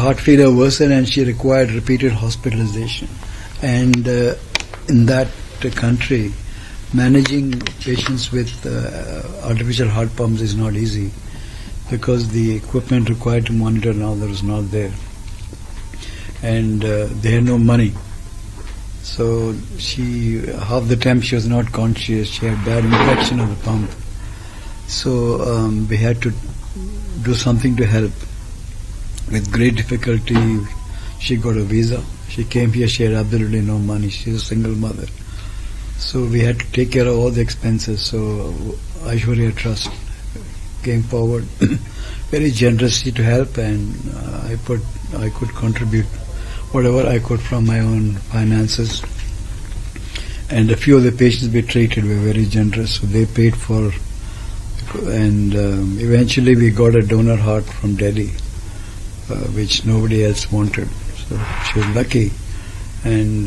heart failure worsened and she required repeated hospitalization. And in that country, managing patients with artificial heart pumps is not easy because the equipment required to monitor now there is not there. And they had no money. So half the time she was not conscious, she had bad infection of the pump. So we had to do something to help. With great difficulty, she got a visa. She came here, she had absolutely no money. She's a single mother. So we had to take care of all the expenses. So Aishwarya Trust came forward very generously to help, and I could contribute whatever I could from my own finances. And a few of the patients we treated were very generous, so they paid for, and eventually we got a donor heart from Delhi, which nobody else wanted. So she was lucky, and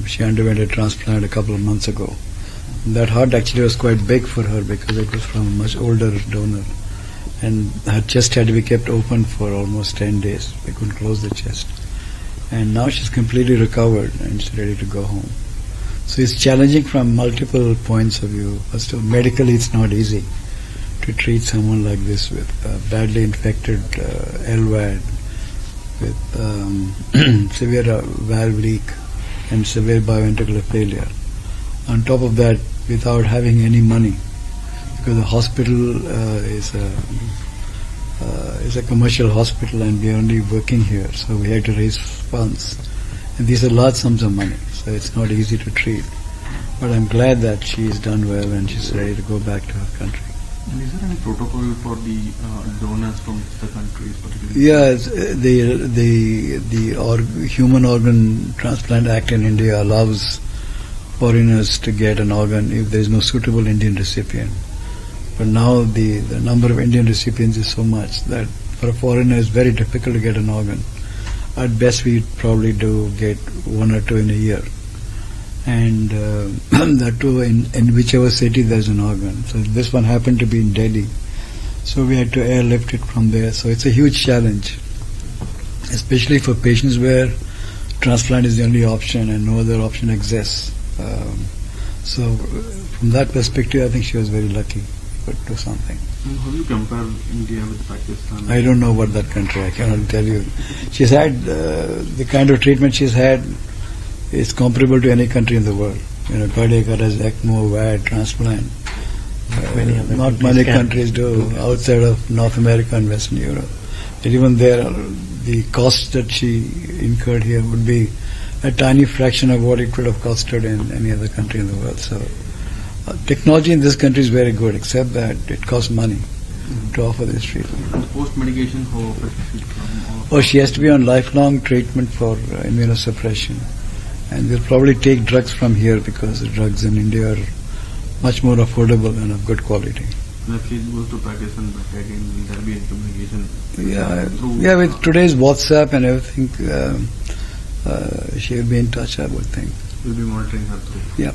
she underwent a transplant a couple of months ago. That heart actually was quite big for her because it was from a much older donor, and her chest had to be kept open for almost 10 days. They couldn't close the chest. And now she's completely recovered and she's ready to go home. So it's challenging from multiple points of view. First of all, medically it's not easy to treat someone like this with badly infected LVAD, with severe valve leak and severe biventricular failure. On top of that, without having any money, because the hospital is a commercial hospital and we are only working here, so we had to raise funds. And these are large sums of money, so it's not easy to treat. But I'm glad that she's done well and she's ready to go back to her country. And is there any protocol for the donors from the countries, particularly? Yes, the Human Organ Transplant Act in India allows foreigners to get an organ if there is no suitable Indian recipient. But now the number of Indian recipients is so much that for a foreigner it's very difficult to get an organ. At best we probably do get one or two in a year. And that too in whichever city there's an organ. So this one happened to be in Delhi. So we had to airlift it from there. So it's a huge challenge, especially for patients where transplant is the only option and no other option exists. So from that perspective, I think she was very lucky. Could do something. And how do you compare India with Pakistan? I don't know about that country. I cannot tell you. She's had the kind of treatment she's had is comparable to any country in the world. Cardiac arrest, ECMO, VAD, transplant. Not many countries do outside of North America and Western Europe. And even there, the cost that she incurred here would be a tiny fraction of what it could have costed in any other country in the world. So. Technology in this country is very good, except that it costs money to offer this treatment. And post-medication, how often? She has to be on lifelong treatment for immunosuppression. And we'll probably take drugs from here because the drugs in India are much more affordable and of good quality. And if she goes to Pakistan back again, will there be any communication? Yeah, with today's WhatsApp and everything, she will be in touch, I would think. We'll be monitoring her through. Yeah.